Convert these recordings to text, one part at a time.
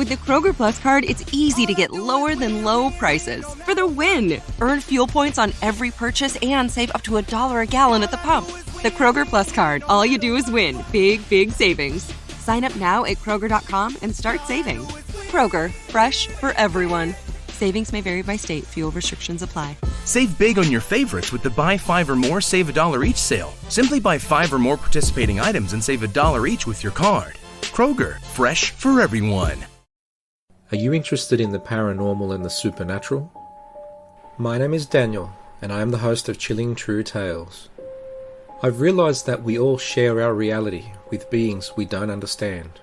With the Kroger Plus card, it's easy to get lower than low prices for the win. Earn fuel points on every purchase and save up to $1 a gallon at the pump. The Kroger Plus card. All you do is win. Big, big savings. Sign up now at Kroger.com and start saving. Kroger, fresh for everyone. Savings may vary by state. Fuel restrictions apply. Save big on your favorites with the Buy 5 or More Save $1 each sale. Simply buy 5 or more participating items and save $1 each with your card. Kroger, fresh for everyone. Are you interested in the paranormal and the supernatural? My name is Daniel, and I am the host of Chilling True Tales. I've realized that we all share our reality with beings we don't understand,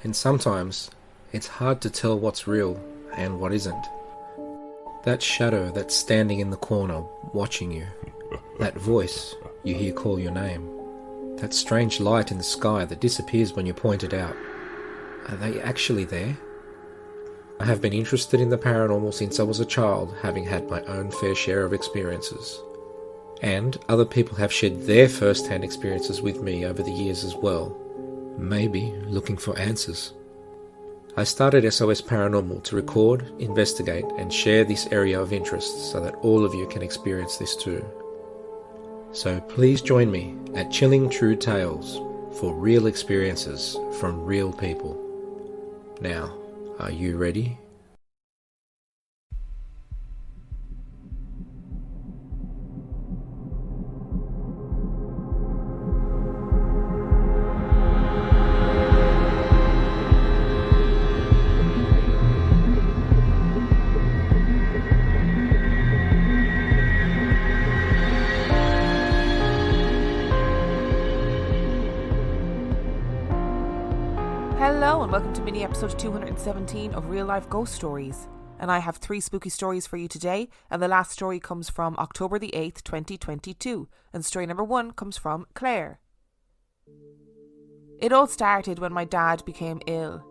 and sometimes it's hard to tell what's real and what isn't. That shadow that's standing in the corner watching you, that voice you hear call your name, that strange light in the sky that disappears when you point it out. Are they actually there? I have been interested in the paranormal since I was a child, having had my own fair share of experiences. And other people have shared their first-hand experiences with me over the years as well, maybe looking for answers. I started SOS Paranormal to record, investigate, and share this area of interest so that all of you can experience this too. So please join me at Chilling True Tales for real experiences from real people. Now, are you ready? Hello and welcome to mini episode 217 of Real Life Ghost Stories. And I have 3 spooky stories for you today, and the last story comes from October the 8th, 2022, and story number 1 comes from Claire. It all started when my dad became ill.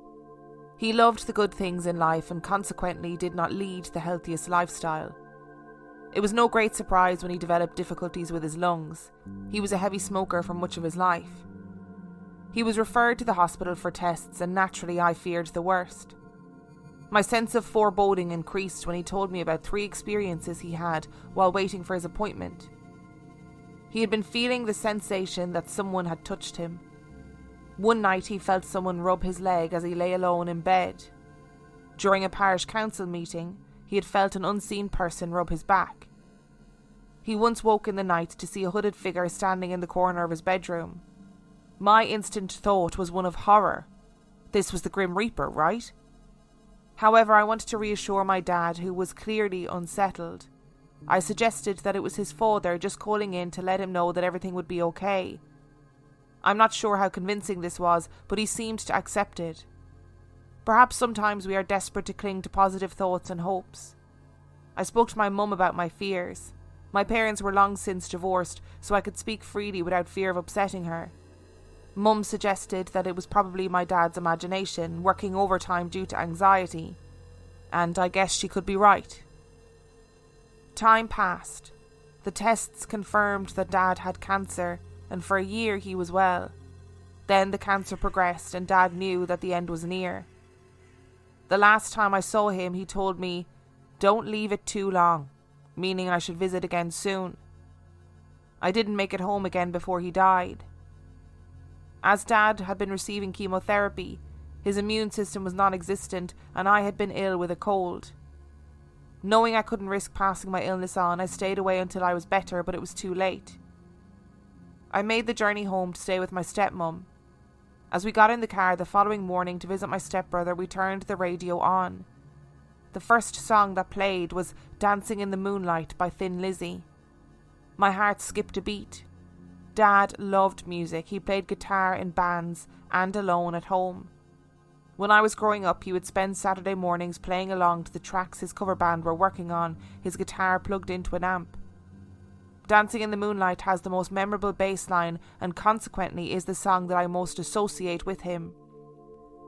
He loved the good things in life and consequently did not lead the healthiest lifestyle. It was no great surprise when he developed difficulties with his lungs. He was a heavy smoker for much of his life. He was referred to the hospital for tests, and naturally I feared the worst. My sense of foreboding increased when he told me about 3 experiences he had while waiting for his appointment. He had been feeling the sensation that someone had touched him. One night he felt someone rub his leg as he lay alone in bed. During a parish council meeting, he had felt an unseen person rub his back. He once woke in the night to see a hooded figure standing in the corner of his bedroom. My instant thought was one of horror. This was the Grim Reaper, right? However, I wanted to reassure my dad, who was clearly unsettled. I suggested that it was his father just calling in to let him know that everything would be okay. I'm not sure how convincing this was, but he seemed to accept it. Perhaps sometimes we are desperate to cling to positive thoughts and hopes. I spoke to my mum about my fears. My parents were long since divorced, so I could speak freely without fear of upsetting her. Mum suggested that it was probably my dad's imagination, working overtime due to anxiety. And I guess she could be right. Time passed. The tests confirmed that Dad had cancer, and for a year he was well. Then the cancer progressed, and Dad knew that the end was near. The last time I saw him, he told me, "Don't leave it too long," meaning I should visit again soon. I didn't make it home again before he died. As Dad had been receiving chemotherapy, his immune system was non-existent and I had been ill with a cold. Knowing I couldn't risk passing my illness on, I stayed away until I was better, but it was too late. I made the journey home to stay with my stepmom. As we got in the car the following morning to visit my stepbrother, we turned the radio on. The first song that played was Dancing in the Moonlight by Thin Lizzy. My heart skipped a beat. Dad loved music. He played guitar in bands and alone at home. When I was growing up, he would spend Saturday mornings playing along to the tracks his cover band were working on, his guitar plugged into an amp. Dancing in the Moonlight has the most memorable bass line and consequently is the song that I most associate with him.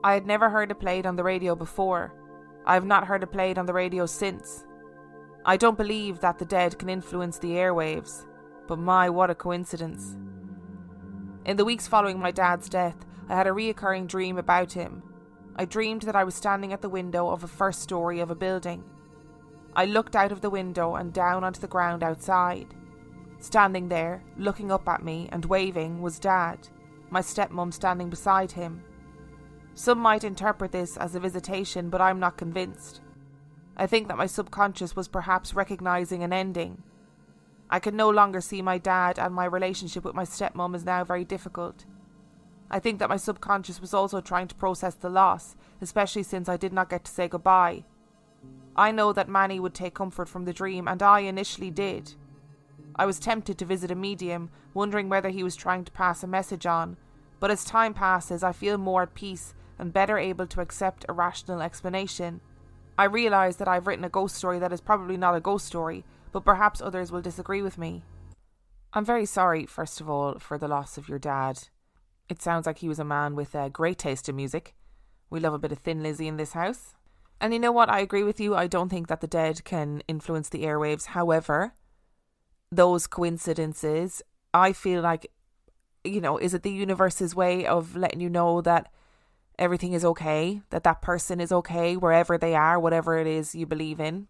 I had never heard it played on the radio before. I have not heard it played on the radio since. I don't believe that the dead can influence the airwaves. But my, what a coincidence. In the weeks following my dad's death, I had a reoccurring dream about him. I dreamed that I was standing at the window of a first story of a building. I looked out of the window and down onto the ground outside. Standing there, looking up at me and waving, was Dad, my stepmom standing beside him. Some might interpret this as a visitation, but I'm not convinced. I think that my subconscious was perhaps recognising an ending. I can no longer see my dad, and my relationship with my stepmom is now very difficult. I think that my subconscious was also trying to process the loss, especially since I did not get to say goodbye. I know that Manny would take comfort from the dream, and I initially did. I was tempted to visit a medium, wondering whether he was trying to pass a message on, but as time passes I feel more at peace and better able to accept a rational explanation. I realise that I've written a ghost story that is probably not a ghost story, but perhaps others will disagree with me. I'm very sorry, first of all, for the loss of your dad. It sounds like he was a man with a great taste in music. We love a bit of Thin Lizzy in this house. And you know what, I agree with you. I don't think that the dead can influence the airwaves. However, those coincidences, I feel like, is it the universe's way of letting you know that everything is okay, that that person is okay wherever they are, whatever it is you believe in.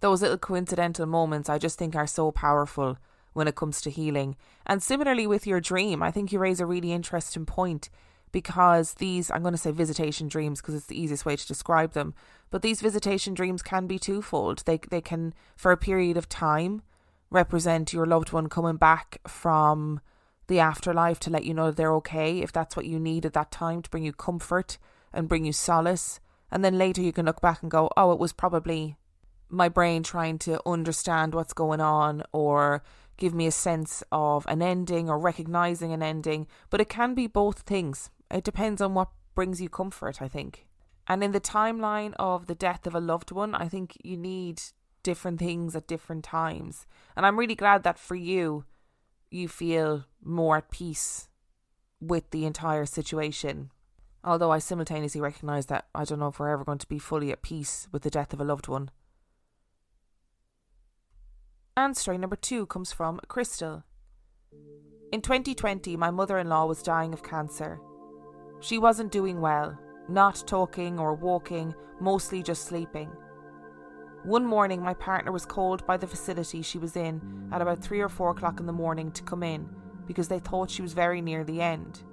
Those little coincidental moments I just think are so powerful when it comes to healing. And similarly with your dream, I think you raise a really interesting point, because these, I'm going to say visitation dreams because it's the easiest way to describe them, but these visitation dreams can be twofold. They can, for a period of time, represent your loved one coming back from the afterlife to let you know that they're okay, if that's what you need at that time, to bring you comfort and bring you solace. And then later you can look back and go, oh, it was probably my brain trying to understand what's going on, or give me a sense of an ending, or recognising an ending. But it can be both things. It depends on what brings you comfort, I think. And in the timeline of the death of a loved one, I think you need different things at different times. And I'm really glad that for you, you feel more at peace with the entire situation. Although I simultaneously recognise that I don't know if we're ever going to be fully at peace with the death of a loved one. And story number 2 comes from Crystal. In 2020, my mother-in-law was dying of cancer. She wasn't doing well, not talking or walking, mostly just sleeping. One morning, my partner was called by the facility she was in at about 3 or 4 o'clock in the morning to come in, because they thought she was very near the end.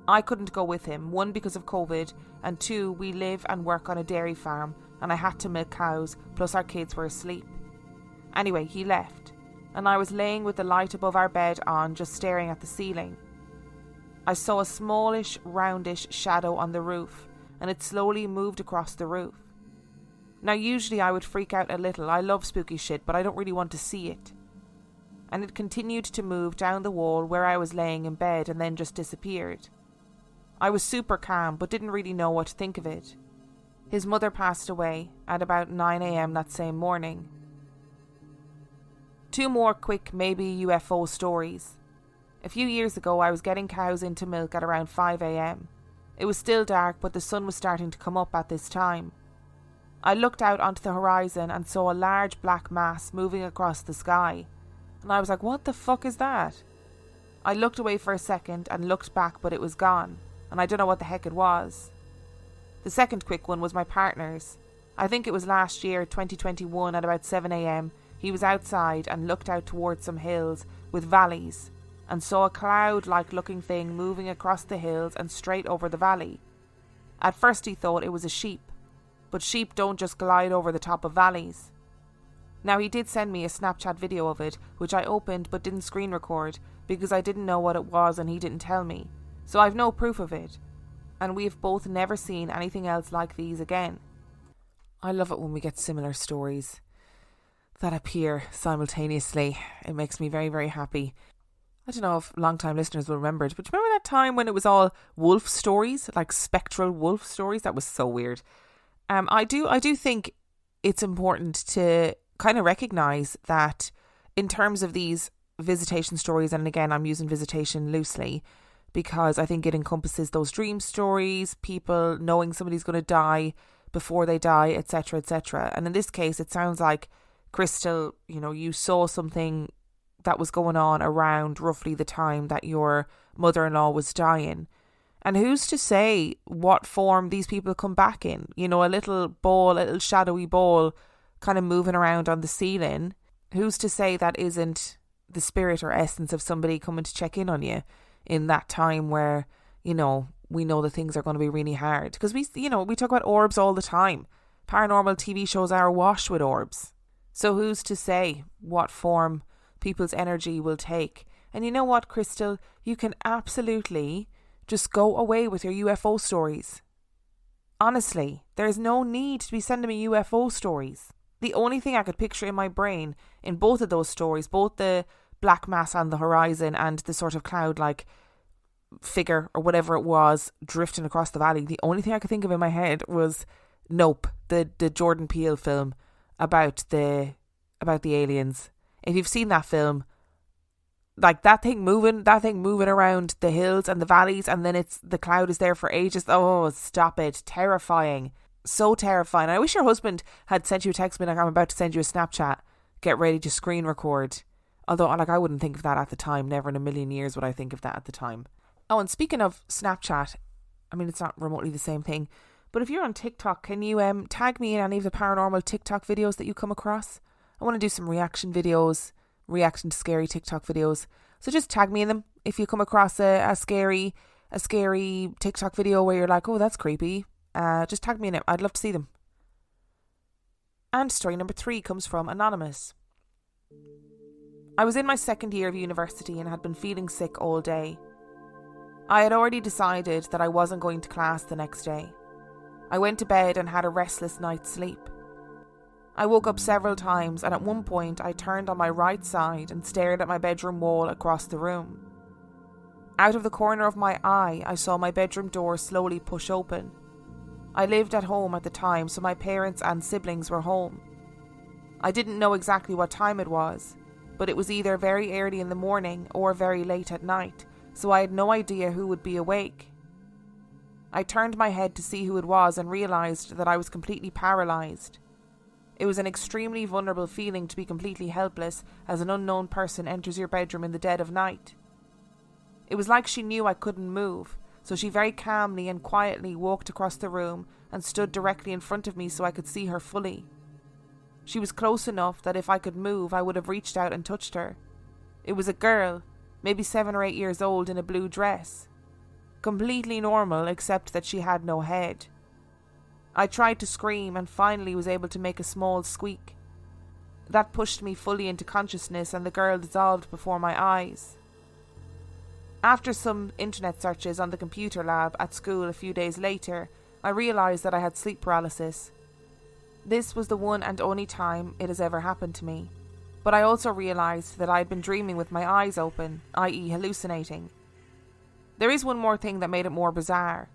I couldn't go with him, 1 because of COVID, and 2, we live and work on a dairy farm and I had to milk cows, plus our kids were asleep. Anyway, he left, and I was laying with the light above our bed on, just staring at the ceiling. I saw a smallish, roundish shadow on the roof, and it slowly moved across the roof. Now usually I would freak out a little, I love spooky shit, but I don't really want to see it. And it continued to move down the wall where I was laying in bed and then just disappeared. I was super calm but didn't really know what to think of it. His mother passed away at about 9 a.m. that same morning. 2 more quick maybe UFO stories. A few years ago I was getting cows into milk at around 5 a.m. It was still dark but the sun was starting to come up at this time. I looked out onto the horizon and saw a large black mass moving across the sky. And I was like, what the fuck is that? I looked away for a second and looked back, but it was gone. And I don't know what the heck it was. The second quick one was my partner's. I think it was last year, 2021, at about 7 a.m. He was outside and looked out towards some hills with valleys and saw a cloud-like looking thing moving across the hills and straight over the valley. At first he thought it was a sheep. But sheep don't just glide over the top of valleys. Now he did send me a Snapchat video of it, which I opened but didn't screen record because I didn't know what it was and he didn't tell me. So I've no proof of it. And we've both never seen anything else like these again. I love it when we get similar stories that appear simultaneously. It makes me very, very happy. I don't know if long-time listeners will remember it, but remember that time when it was all wolf stories, like spectral wolf stories? That was so weird. I do think it's important to kind of recognise that in terms of these visitation stories, and again, I'm using visitation loosely because I think it encompasses those dream stories, people knowing somebody's going to die before they die, etc., etc. And in this case, it sounds like, Crystal, you saw something that was going on around roughly the time that your mother-in-law was dying. And who's to say what form these people come back in? You know, a little ball, a little shadowy ball kind of moving around on the ceiling. Who's to say that isn't the spirit or essence of somebody coming to check in on you in that time where, you know, we know that things are going to be really hard? Because we talk about orbs all the time. Paranormal TV shows are awash with orbs. So who's to say what form people's energy will take? And you know what, Crystal? You can absolutely just go away with your UFO stories. Honestly, there's no need to be sending me UFO stories. The only thing I could picture in my brain in both of those stories, both the black mass on the horizon and the sort of cloud-like figure or whatever it was drifting across the valley, the only thing I could think of in my head was Nope, the Jordan Peele film about the aliens. If you've seen that film, like that thing moving around the hills and the valleys, and then the cloud is there for ages. Oh, stop it. Terrifying. So terrifying. I wish your husband had sent you a text being like, I'm about to send you a Snapchat. Get ready to screen record. Although, like, I wouldn't think of that at the time. Never in a million years would I think of that at the time. Oh, and speaking of Snapchat, I mean, it's not remotely the same thing, but if you're on TikTok, can you tag me in any of the paranormal TikTok videos that you come across? I want to do some reaction videos, reacting to scary TikTok videos. So just tag me in them if you come across a scary TikTok video where you're like, oh, that's creepy. Just tag me in it. I'd love to see them. And story number 3 comes from Anonymous. I was in my second year of university and had been feeling sick all day. I had already decided that I wasn't going to class the next day. I went to bed and had a restless night's sleep. I woke up several times, and at one point I turned on my right side and stared at my bedroom wall across the room. Out of the corner of my eye, I saw my bedroom door slowly push open. I lived at home at the time, so my parents and siblings were home. I didn't know exactly what time it was, but it was either very early in the morning or very late at night, so I had no idea who would be awake. I turned my head to see who it was and realised that I was completely paralysed. It was an extremely vulnerable feeling to be completely helpless as an unknown person enters your bedroom in the dead of night. It was like she knew I couldn't move, so she very calmly and quietly walked across the room and stood directly in front of me so I could see her fully. She was close enough that if I could move, I would have reached out and touched her. It was a girl, maybe 7 or 8 years old, in a blue dress. Completely normal, except that she had no head. I tried to scream and finally was able to make a small squeak. That pushed me fully into consciousness and the girl dissolved before my eyes. After some internet searches on the computer lab at school a few days later, I realised that I had sleep paralysis. This was the one and only time it has ever happened to me. But I also realised that I had been dreaming with my eyes open, i.e. hallucinating. There is one more thing that made it more bizarre.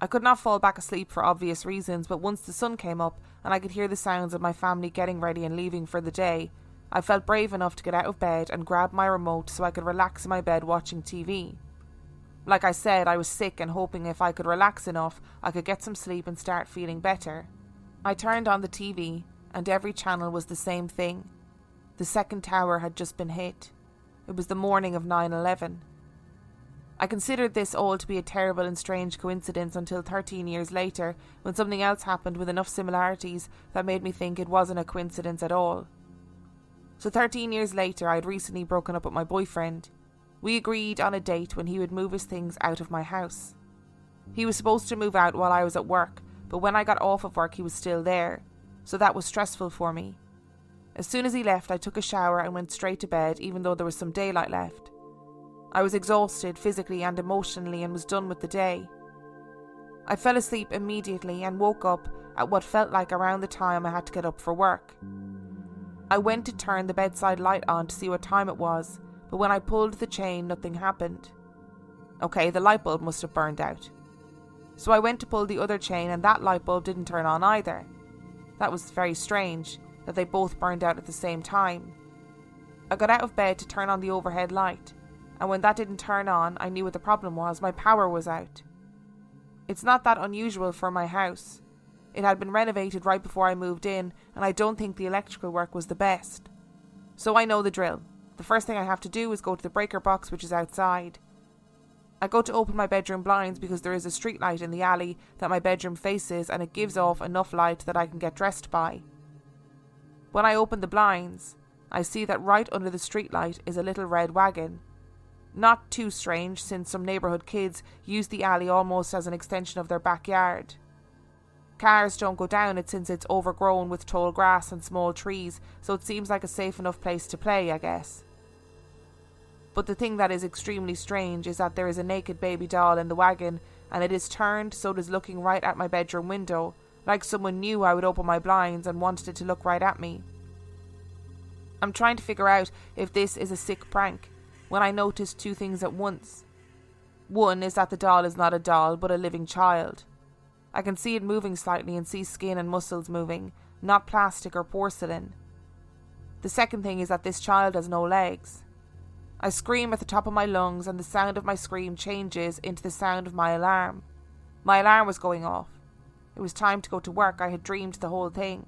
I could not fall back asleep for obvious reasons, but once the sun came up and I could hear the sounds of my family getting ready and leaving for the day, I felt brave enough to get out of bed and grab my remote so I could relax in my bed watching TV. Like I said, I was sick and hoping if I could relax enough, I could get some sleep and start feeling better. I turned on the TV and every channel was the same thing. The second tower had just been hit. It was the morning of 9/11. I considered this all to be a terrible and strange coincidence until 13 years later, when something else happened with enough similarities that made me think it wasn't a coincidence at all. So 13 years later, I had recently broken up with my boyfriend. We agreed on a date when he would move his things out of my house. He was supposed to move out while I was at work, but when I got off of work he was still there, so that was stressful for me. As soon as he left, I took a shower and went straight to bed, even though there was some daylight left. I was exhausted physically and emotionally and was done with the day. I fell asleep immediately and woke up at what felt like around the time I had to get up for work. I went to turn the bedside light on to see what time it was, but when I pulled the chain, nothing happened. Okay, the light bulb must have burned out. So I went to pull the other chain and that light bulb didn't turn on either. That was very strange, that they both burned out at the same time. I got out of bed to turn on the overhead light, and when that didn't turn on, I knew what the problem was. My power was out. It's not that unusual for my house. It had been renovated right before I moved in, and I don't think the electrical work was the best. So I know the drill. The first thing I have to do is go to the breaker box, which is outside. I go to open my bedroom blinds because there is a street light in the alley that my bedroom faces, and it gives off enough light that I can get dressed by. When I open the blinds, I see that right under the street light is a little red wagon. Not too strange, since some neighbourhood kids use the alley almost as an extension of their backyard. Cars don't go down it since it's overgrown with tall grass and small trees, so it seems like a safe enough place to play, I guess. But the thing that is extremely strange is that there is a naked baby doll in the wagon, and it is turned so it is looking right at my bedroom window, like someone knew I would open my blinds and wanted it to look right at me. I'm trying to figure out if this is a sick prank, when I notice two things at once. One is that the doll is not a doll, but a living child. I can see it moving slightly and see skin and muscles moving, not plastic or porcelain. The second thing is that this child has no legs. I scream at the top of my lungs, and the sound of my scream changes into the sound of my alarm. My alarm was going off. It was time to go to work. I had dreamed the whole thing.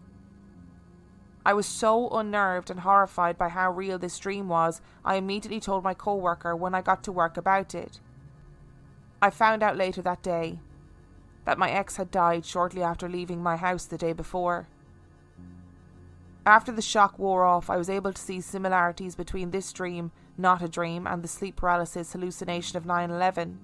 I was so unnerved and horrified by how real this dream was, I immediately told my co-worker when I got to work about it. I found out later that day that my ex had died shortly after leaving my house the day before. After the shock wore off, I was able to see similarities between this dream, not a dream, and the sleep paralysis hallucination of 9/11.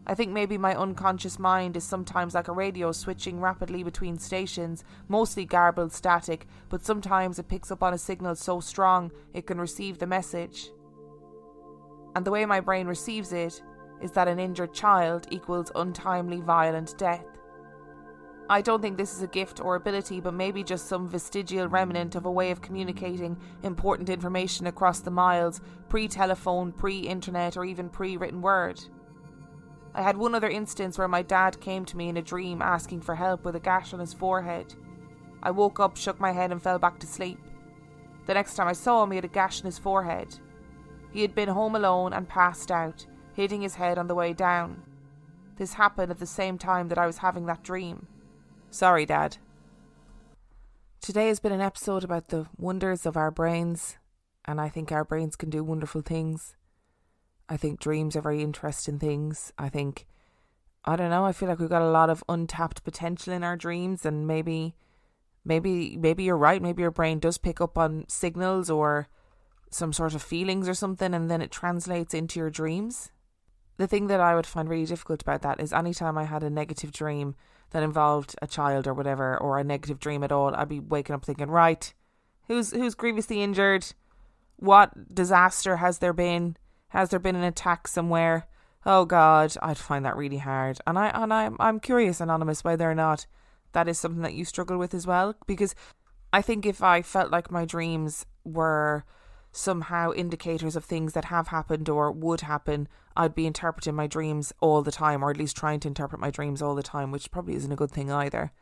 I think maybe my unconscious mind is sometimes like a radio switching rapidly between stations, mostly garbled static, but sometimes it picks up on a signal so strong it can receive the message. And the way my brain receives it is that an injured child equals untimely violent death. I don't think this is a gift or ability, but maybe just some vestigial remnant of a way of communicating important information across the miles, pre-telephone, pre-internet, or even pre-written word. I had one other instance where my dad came to me in a dream asking for help with a gash on his forehead. I woke up, shook my head, and fell back to sleep. The next time I saw him, he had a gash on his forehead. He had been home alone and passed out, hitting his head on the way down. This happened at the same time that I was having that dream. Sorry, Dad. Today has been an episode about the wonders of our brains, and I think our brains can do wonderful things. I think dreams are very interesting things. I feel like we've got a lot of untapped potential in our dreams, and maybe you're right. Maybe your brain does pick up on signals or some sort of feelings or something, and then it translates into your dreams. The thing that I would find really difficult about that is anytime I had a negative dream that involved a child or whatever, or a negative dream at all, I'd be waking up thinking, right, who's grievously injured? What disaster has there been? Has there been an attack somewhere? Oh God, I'd find that really hard. And I'm curious, Anonymous, whether or not that is something that you struggle with as well. Because I think if I felt like my dreams were somehow indicators of things that have happened or would happen, I'd be interpreting my dreams all the time, or at least trying to interpret my dreams all the time, which probably isn't a good thing either.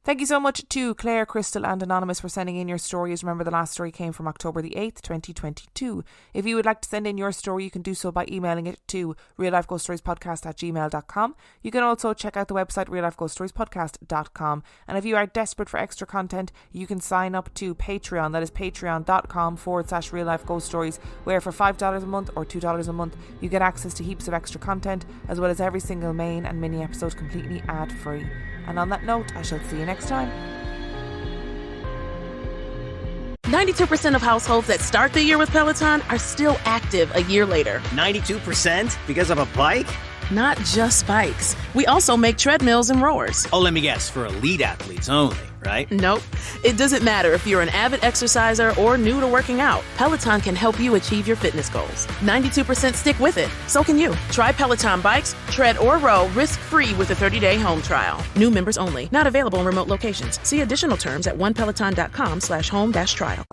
Thank you so much to Claire, Crystal and Anonymous for sending in your stories. Remember, the last story came from October the 8th, 2022. If you would like to send in your story, you can do so by emailing it to reallifeghoststoriespodcast@gmail.com. You can also check out the website reallifeghoststoriespodcast.com. And if you are desperate for extra content, you can sign up to Patreon. That is patreon.com/reallifeghoststories, where for $5 a month or $2 a month, you get access to heaps of extra content, as well as every single main and mini episode completely ad-free. And on that note, I shall see you next time. 92% of households that start the year with Peloton are still active a year later. 92% because of a bike? Not just bikes. We also make treadmills and rowers. Oh, let me guess, for elite athletes only, right? Nope. It doesn't matter if you're an avid exerciser or new to working out. Peloton can help you achieve your fitness goals. 92% stick with it. So can you. Try Peloton bikes, tread or row risk-free with a 30-day home trial. New members only. Not available in remote locations. See additional terms at onepeloton.com/home-trial.